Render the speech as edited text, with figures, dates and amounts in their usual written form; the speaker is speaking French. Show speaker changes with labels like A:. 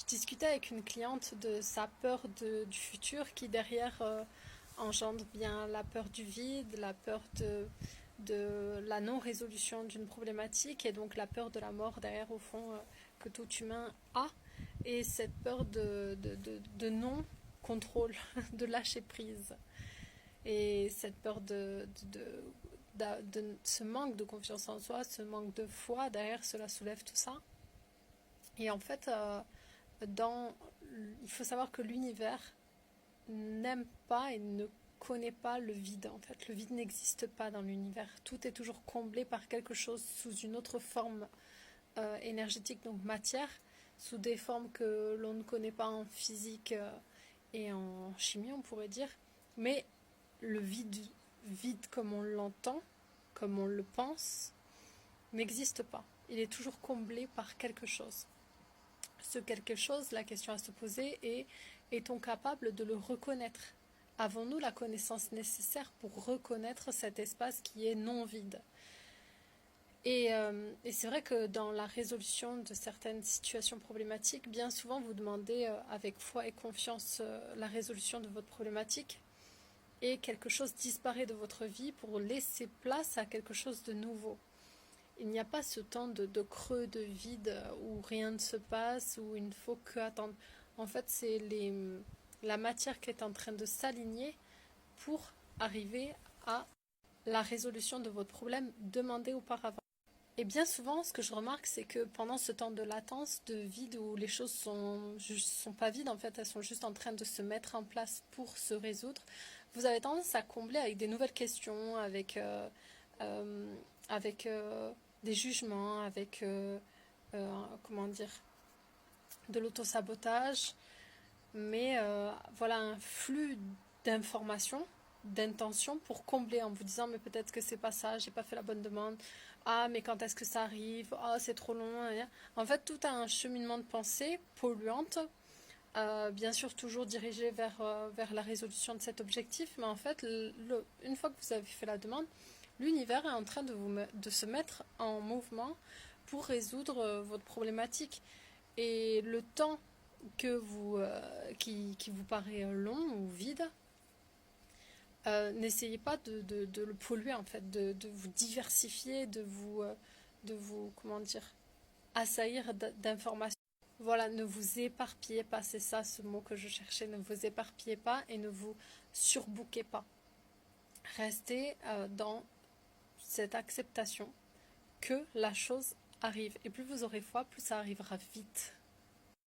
A: discutais avec une cliente de sa peur du futur qui derrière engendre bien la peur du vide, la peur de la non-résolution d'une problématique et donc la peur de la mort derrière au fond que tout humain a et cette peur de non-contrôle, de lâcher prise et cette peur de ce manque de confiance en soi, ce manque de foi derrière cela soulève tout ça. Et en fait, dans, il faut savoir que l'univers n'aime pas et ne connaît pas le vide. En fait, le vide n'existe pas dans l'univers. Tout est toujours comblé par quelque chose sous une autre forme énergétique, donc matière, sous des formes que l'on ne connaît pas en physique et en chimie, on pourrait dire. Mais le vide comme on l'entend, comme on le pense, n'existe pas. Il est toujours comblé par quelque chose. Ce quelque chose, la question à se poser est, est-on capable de le reconnaître? Avons-nous la connaissance nécessaire pour reconnaître cet espace qui est non vide? Et c'est vrai que dans la résolution de certaines situations problématiques, bien souvent vous demandez avec foi et confiance la résolution de votre problématique et quelque chose disparaît de votre vie pour laisser place à quelque chose de nouveau. Il n'y a pas ce temps de creux, de vide, où rien ne se passe, où il ne faut que attendre. En fait, c'est la matière qui est en train de s'aligner pour arriver à la résolution de votre problème demandé auparavant. Et bien souvent, ce que je remarque, c'est que pendant ce temps de latence, de vide, où les choses sont pas vides, en fait, elles sont juste en train de se mettre en place pour se résoudre, vous avez tendance à combler avec des nouvelles questions, avec des jugements, avec comment dire, de l'autosabotage, mais voilà un flux d'informations, d'intentions pour combler en vous disant mais peut-être que c'est pas ça, j'ai pas fait la bonne demande, ah mais quand est-ce que ça arrive, ah c'est trop long, en fait tout un cheminement de pensée polluante, bien sûr toujours dirigé vers la résolution de cet objectif, mais en fait une fois que vous avez fait la demande, l'univers est en train de se mettre en mouvement pour résoudre votre problématique. Et le temps qui vous paraît long ou vide, n'essayez pas de le polluer en fait, de vous diversifier, de vous comment dire, assaillir d'informations. Voilà, ne vous éparpillez pas, c'est ça ce mot que je cherchais, ne vous éparpillez pas et ne vous surbookez pas. Restez dans cette acceptation que la chose arrive. Et plus vous aurez foi, plus ça arrivera vite.